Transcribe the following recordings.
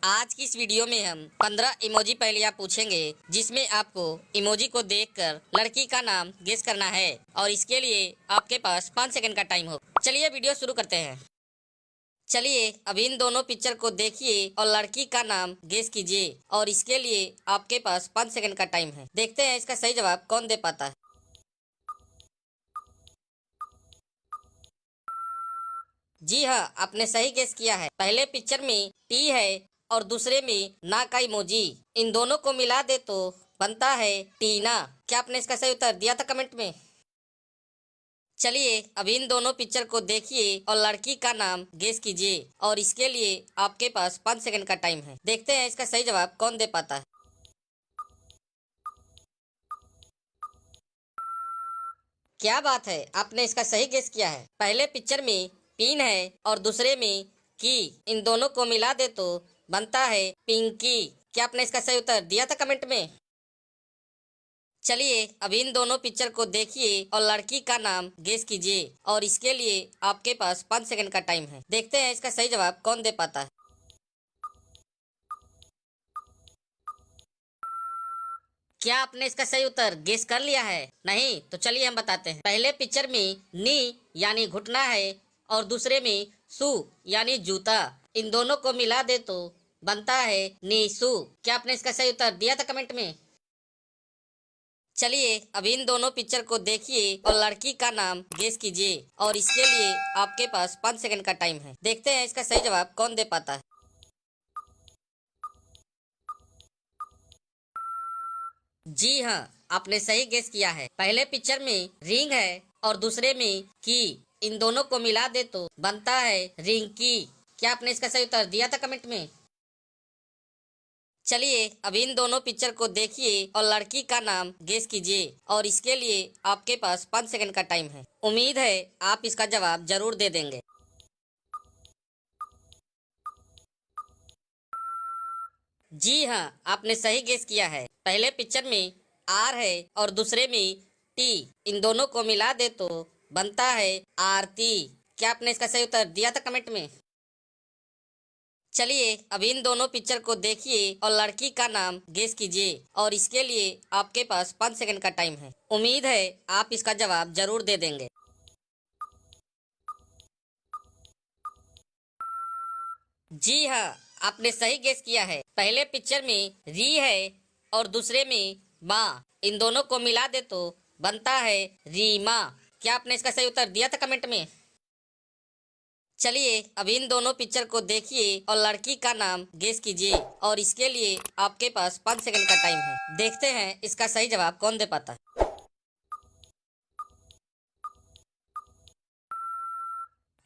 आज की इस वीडियो में हम 15 इमोजी पहेलियां पूछेंगे जिसमें आपको इमोजी को देखकर लड़की का नाम गेस करना है और इसके लिए आपके पास 5 सेकंड का टाइम हो। चलिए वीडियो शुरू करते हैं। चलिए अब इन दोनों पिक्चर को देखिए और लड़की का नाम गेस कीजिए और इसके लिए आपके पास 5 सेकंड का टाइम है। देखते हैं इसका सही जवाब कौन दे पाता है। जी हाँ, आपने सही गेस किया है। पहले पिक्चर में टी है और दूसरे में ना का इमोजी। इन दोनों को मिला दे तो बनता है टीना। क्या आपने इसका सही उत्तर दिया था कमेंट में? चलिए अब इन दोनों पिक्चर को देखिए और लड़की का नाम गेस कीजिए और इसके लिए आपके पास 5 सेकंड का टाइम है। देखते हैं इसका सही जवाब कौन दे पाता है। क्या बात है, आपने इसका सही गेस किया है। पहले पिक्चर में पिन है और दूसरे में की। इन दोनों को मिला दे तो बनता है पिंकी। क्या आपने इसका सही उत्तर दिया था कमेंट में? चलिए अब इन दोनों पिक्चर को देखिए और लड़की का नाम गेस कीजिए और इसके लिए आपके पास 5 सेकंड का टाइम है। देखते हैं इसका सही जवाब कौन दे पाता है। क्या आपने इसका सही उत्तर गेस कर लिया है? नहीं तो चलिए हम बताते हैं। पहले पिक्चर में नी यानी घुटना है और दूसरे में सू यानी जूता। इन दोनों को मिला दे तो बनता है नीसू। क्या आपने इसका सही उत्तर दिया था कमेंट में? चलिए अब इन दोनों पिक्चर को देखिए और लड़की का नाम गेस कीजिए और इसके लिए आपके पास 5 सेकंड का टाइम है। देखते हैं इसका सही जवाब कौन दे पाता है। जी हाँ, आपने सही गेस किया है। पहले पिक्चर में रिंग है और दूसरे में की। इन दोनों को मिला दे तो बनता है रिंकी। क्या आपने इसका सही उत्तर दिया था कमेंट में? चलिए अब इन दोनों पिक्चर को देखिए और लड़की का नाम गेस कीजिए और इसके लिए आपके पास 5 सेकंड का टाइम है। उम्मीद है आप इसका जवाब जरूर दे देंगे। जी हाँ, आपने सही गेस किया है। पहले पिक्चर में आर है और दूसरे में टी। इन दोनों को मिला दे तो बनता है आरती। क्या आपने इसका सही उत्तर दिया था कमेंट में? चलिए अब इन दोनों पिक्चर को देखिए और लड़की का नाम गेस कीजिए और इसके लिए आपके पास 5 सेकंड का टाइम है। उम्मीद है आप इसका जवाब जरूर दे देंगे। जी हाँ, आपने सही गेस किया है। पहले पिक्चर में री है और दूसरे में माँ। इन दोनों को मिला दे तो बनता है रीमा। क्या आपने इसका सही उत्तर दिया था कमेंट में? चलिए अब इन दोनों पिक्चर को देखिए और लड़की का नाम गेस कीजिए और इसके लिए आपके पास 5 सेकंड का टाइम है। देखते हैं इसका सही जवाब कौन दे पाता है।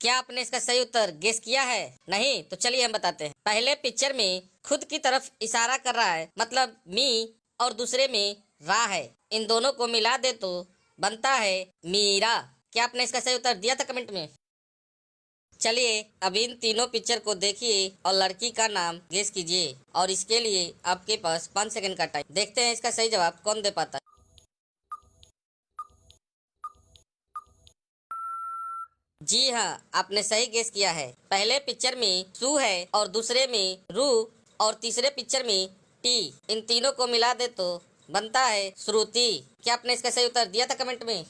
क्या आपने इसका सही उत्तर गेस किया है? नहीं तो चलिए हम बताते हैं। पहले पिक्चर में खुद की तरफ इशारा कर रहा है, मतलब मी, और दूसरे में रा है। इन दोनों को मिला दे तो बनता है मीरा। क्या आपने इसका सही उत्तर दिया था कमेंट में? चलिए अब इन तीनों पिक्चर को देखिए और लड़की का नाम गेस कीजिए और इसके लिए आपके पास 5 सेकंड का टाइम। देखते हैं इसका सही जवाब कौन दे पाता है। जी हाँ, आपने सही गेस किया है। पहले पिक्चर में सू है और दूसरे में रू और तीसरे पिक्चर में टी। इन तीनों को मिला दे तो बनता है श्रुति। क्या आपने इसका सही उत्तर दिया था कमेंट में?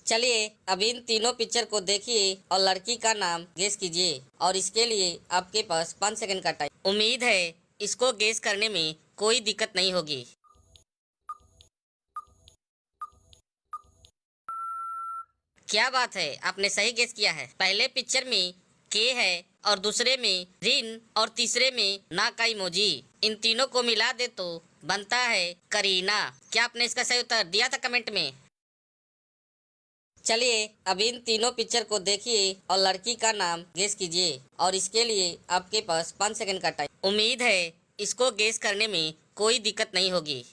चलिए अब इन तीनों पिक्चर को देखिए और लड़की का नाम गेस कीजिए और इसके लिए आपके पास 5 सेकंड का टाइम। उम्मीद है इसको गेस करने में कोई दिक्कत नहीं होगी। क्या बात है, आपने सही गेस किया है। पहले पिक्चर में के है और दूसरे में रिन और तीसरे में ना का इमोजी। इन तीनों को मिला दे तो बनता है करीना। क्या आपने इसका सही उत्तर दिया था कमेंट में? चलिए अब इन तीनों पिक्चर को देखिए और लड़की का नाम गेस कीजिए और इसके लिए आपके पास 5 सेकंड का टाइम। उम्मीद है इसको गेस करने में कोई दिक्कत नहीं होगी।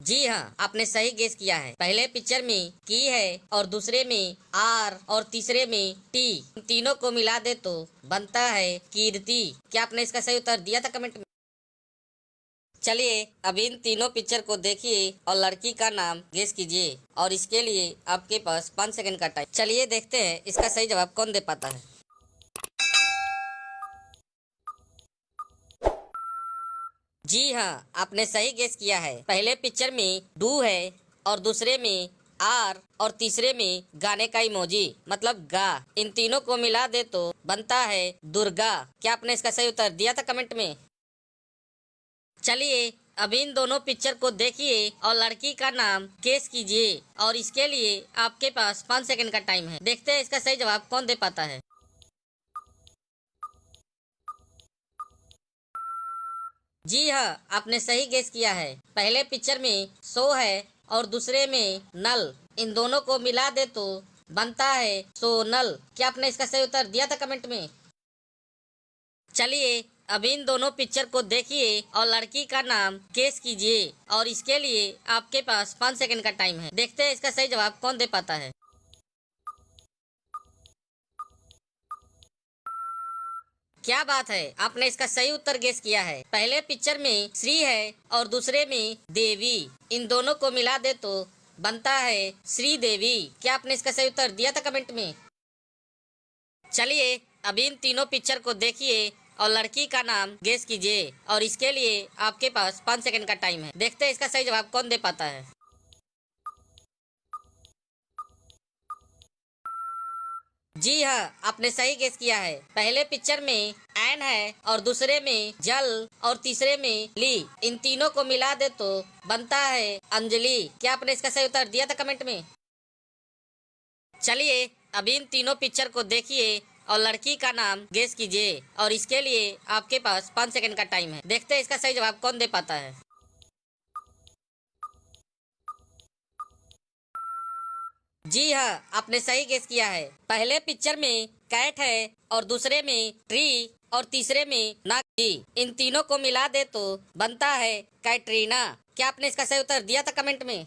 जी हाँ, आपने सही गेस किया है। पहले पिक्चर में की है और दूसरे में आर और तीसरे में टी। इन तीनों को मिला दे तो बनता है कीर्ति। क्या आपने इसका सही उत्तर दिया था कमेंट में? चलिए अब इन तीनों पिक्चर को देखिए और लड़की का नाम गेस कीजिए और इसके लिए आपके पास 5 सेकंड का टाइम। चलिए देखते हैं इसका सही जवाब कौन दे पाता है। जी हाँ, आपने सही गेस किया है। पहले पिक्चर में डू है और दूसरे में आर और तीसरे में गाने का इमोजी मतलब गा। इन तीनों को मिला दे तो बनता है दुर्गा। क्या आपने इसका सही उत्तर दिया था कमेंट में? चलिए अब इन दोनों पिक्चर को देखिए और लड़की का नाम गेस कीजिए और इसके लिए आपके पास 5 सेकंड का टाइम है। देखते हैं इसका सही जवाब कौन दे पाता है। जी हाँ, आपने सही गेस किया है। पहले पिक्चर में सो है और दूसरे में नल। इन दोनों को मिला दे तो बनता है सोनल। क्या आपने इसका सही उत्तर दिया था कमेंट में? चलिए अब इन दोनों पिक्चर को देखिए और लड़की का नाम गेस कीजिए और इसके लिए आपके पास 5 सेकंड का टाइम है। देखते हैं इसका सही जवाब कौन दे पाता है। क्या बात है, आपने इसका सही उत्तर गेस किया है। पहले पिक्चर में श्री है और दूसरे में देवी। इन दोनों को मिला दे तो बनता है श्री देवी। क्या आपने इसका सही उत्तर दिया था कमेंट में? चलिए अब इन तीनों पिक्चर को देखिए और लड़की का नाम गेस कीजिए और इसके लिए आपके पास 5 सेकंड का टाइम है। देखते हैं इसका सही जवाब कौन दे पाता है। जी हाँ, आपने सही गेस किया है। पहले पिक्चर में एन है और दूसरे में जल और तीसरे में ली। इन तीनों को मिला दे तो बनता है अंजलि। क्या आपने इसका सही उत्तर दिया था कमेंट में? चलिए अब इन तीनों पिक्चर को देखिए और लड़की का नाम गेस कीजिए और इसके लिए आपके पास 5 सेकंड का टाइम है। देखते हैं इसका सही जवाब कौन दे पाता है। जी हाँ, आपने सही गेस किया है। पहले पिक्चर में कैट है और दूसरे में ट्री और तीसरे में नागी। इन तीनों को मिला दे तो बनता है कैटरीना। क्या आपने इसका सही उत्तर दिया था कमेंट में?